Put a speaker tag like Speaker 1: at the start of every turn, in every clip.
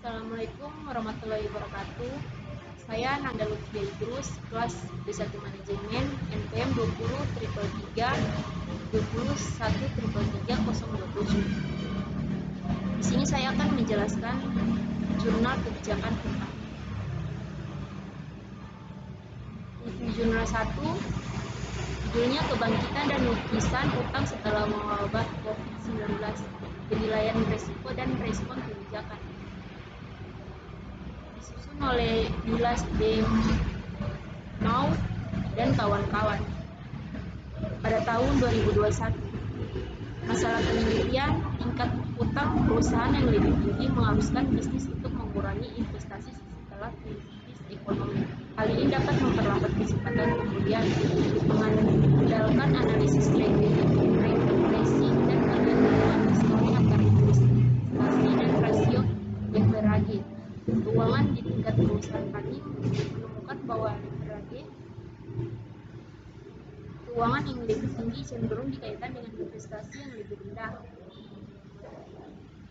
Speaker 1: Assalamualaikum warahmatullahi wabarakatuh. Saya Nanda Lutfi Idrus, kelas B1 Manajemen, NPM 20 triple 3 21 triple 3027. Di sini saya akan menjelaskan jurnal kebijakan hutang. Review jurnal 1, judulnya Kebangkitan dan Lukisan Hutang Setelah Wabah COVID-19, Penilaian Risiko dan Respon Kebijakan. Disusun oleh Dilas D. Mau dan kawan-kawan. Pada tahun 2021, masalah penelitian tingkat hutang perusahaan yang lebih tinggi mengharuskan bisnis untuk mengurangi investasi setelah krisis ekonomi. Hal ini dapat memperlambat kecepatan pemulihan, mengandalkan analisis regresi dan penilaian histori antara investasi dan rasio leverage. Keuangan di tingkat perusahaan kami menemukan bahwa leverage keuangan yang lebih tinggi cenderung dikaitkan dengan investasi yang lebih rendah.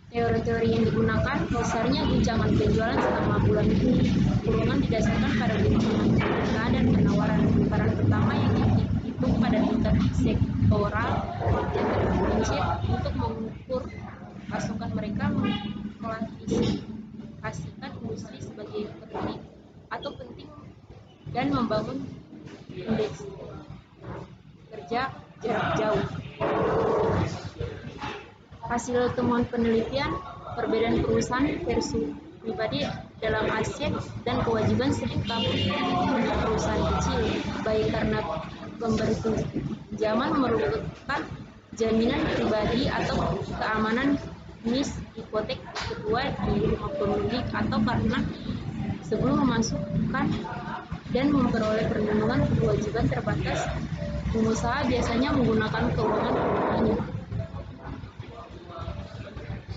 Speaker 1: Teori-teori yang digunakan besarnya guncangan penjualan selama bulan Juni kurungan didasarkan pada guncangan permintaan dan penawaran. Peran pertama yang dihitung pada tingkat sektoral yang terperinci untuk mengukur pasokan mereka mengklasifikasikan industri sebagai penting atau penting dan membangun indeks kerja jarak jauh. Hasil temuan penelitian, perbedaan perusahaan versus pribadi dalam aset dan kewajiban seringkali untuk perusahaan kecil, baik karena pemberi pinjaman memerlukan jaminan pribadi atau keamanan jenis hipotek kedua di rumah pemilik, atau karena sebelum memasukkan dan memperoleh perlindungan kewajiban terbatas, pengusaha biasanya menggunakan keuangan pribadinya.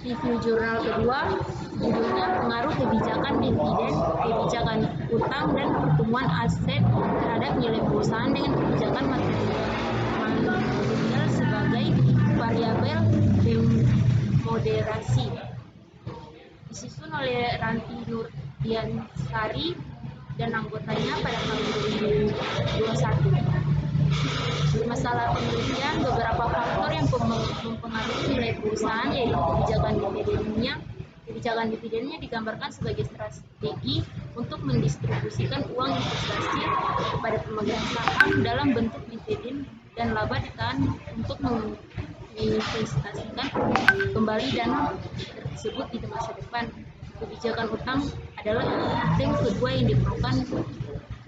Speaker 1: Review jurnal kedua, judulnya Pengaruh Kebijakan Dividen, Kebijakan Utang dan Pertumbuhan Aset Terhadap Nilai Perusahaan dengan Kebijakan Material sebagai Variabel Moderasi. Disusun oleh Ranti Nurdiansari dan anggotanya pada tahun 2021. Masalah penelitian, beberapa faktor yang mempengaruhi nilai perusahaan, yaitu kebijakan dividennya digambarkan sebagai strategi untuk mendistribusikan uang investasi kepada pemegang saham dalam bentuk dividen, dan laba ditahan untuk menginvestasikan kembali dana tersebut di masa depan. Kebijakan utang adalah item kedua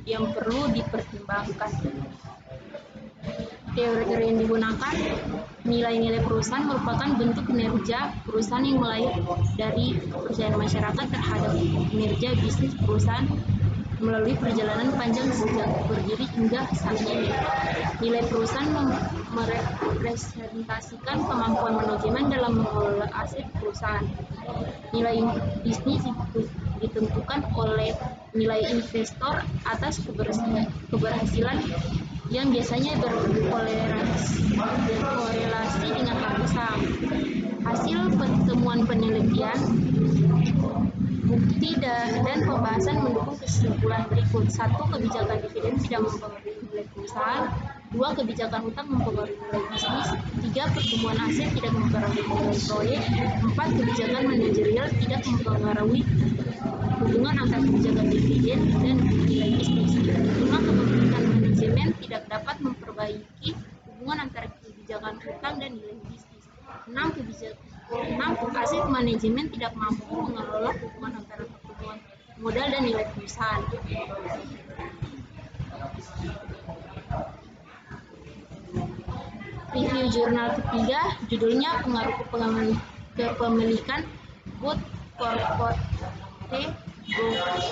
Speaker 1: yang perlu dipertimbangkan. Teori-teori yang digunakan, nilai-nilai perusahaan merupakan bentuk kinerja perusahaan yang lahir dari kepercayaan masyarakat terhadap kinerja bisnis perusahaan melalui perjalanan panjang sejak berdiri hingga saat ini. Nilai perusahaan merepresentasikan kemampuan manajemen dalam mengelola aset perusahaan. Nilai bisnis ditentukan oleh nilai investor atas keberhasilan yang biasanya berkorelasi dengan harga saham. Hasil pertemuan penelitian, bukti dan pembahasan mendukung kesimpulan berikut. 1. Kebijakan dividen tidak mempengaruhi nilai perusahaan. 2. Kebijakan hutang mempengaruhi nilai bisnis. 3. Pertumbuhan aset tidak mempengaruhi nilai proyek. 4. Kebijakan manajerial tidak mempengaruhi hubungan antara kebijakan dividen dan nilai bisnis. 5. Kepemilikan manajemen tidak dapat memperbaiki hubungan antara kebijakan hutang dan nilai bisnis. 6. Aset manajemen tidak mampu mengelola hubungan antara pertumbuhan modal dan nilai perusahaan. Review jurnal ketiga, judulnya Pengaruh Kepemilikan, Good Corporate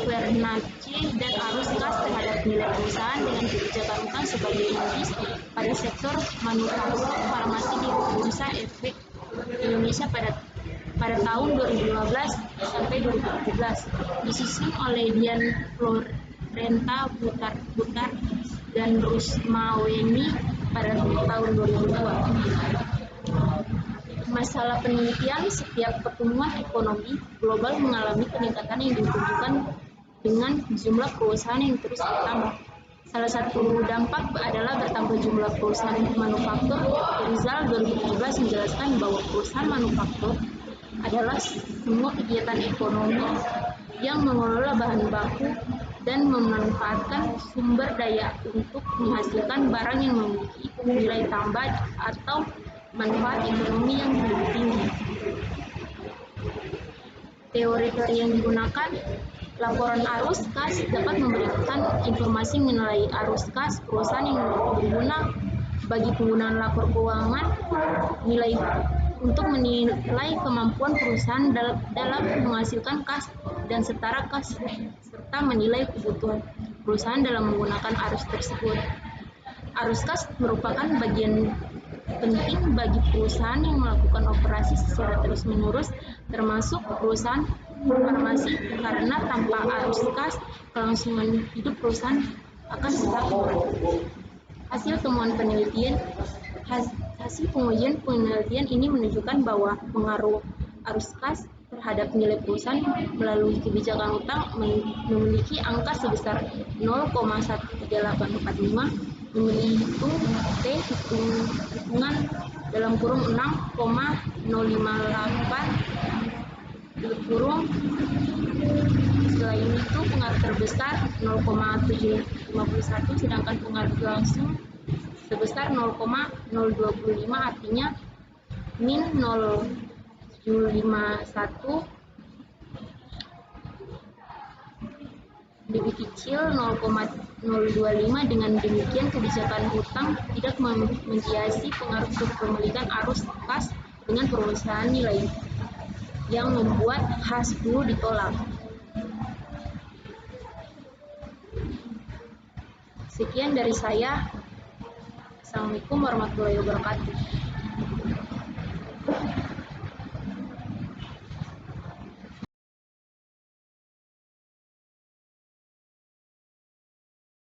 Speaker 1: Governance dan Arus Kas terhadap nilai perusahaan dengan kebijakan utang sebagai indis pada sektor manufaktur farmasi di Bursa Efek Indonesia pada tahun 2015 sampai 2017. Disusun oleh Dian Florenta Butar dan Rusmaweni pada tahun 2002. Masalah penelitian, setiap pertumbuhan ekonomi global mengalami peningkatan yang ditunjukkan dengan jumlah perusahaan yang terus bertambah. Salah satu dampak adalah bertambah jumlah perusahaan manufaktur. Rizal 2017 menjelaskan bahwa perusahaan manufaktur adalah semua kegiatan ekonomi yang mengelola bahan baku dan memanfaatkan sumber daya untuk menghasilkan barang yang memiliki nilai tambah atau manfaat ekonomi yang lebih tinggi. Teori yang digunakan, laporan arus kas dapat memberikan informasi mengenai arus kas perusahaan yang berguna bagi penggunaan lapor keuangan, nilai untuk menilai kemampuan perusahaan dalam menghasilkan kas dan setara kas, serta menilai kebutuhan perusahaan dalam menggunakan arus tersebut. Arus kas merupakan bagian penting bagi perusahaan yang melakukan operasi secara terus-menerus, termasuk perusahaan farmasi, karena tanpa arus kas, kelangsungan hidup perusahaan akan stagnan. Hasil pengujian penelitian ini menunjukkan bahwa pengaruh arus kas terhadap nilai perusahaan melalui kebijakan utang memiliki angka sebesar 0,13845, menghitung hitungan dalam kurung 6,058 selain itu pengaruh terbesar 0,751, sedangkan pengaruh langsung sebesar 0,025, artinya min 0,751 lebih kecil 0,025. Dengan demikian, kebijakan utang tidak memediasi pengaruh kepemilikan arus kas dengan perusahaan nilai yang membuat H10 ditolak. Sekian dari saya. Assalamualaikum warahmatullahi wabarakatuh.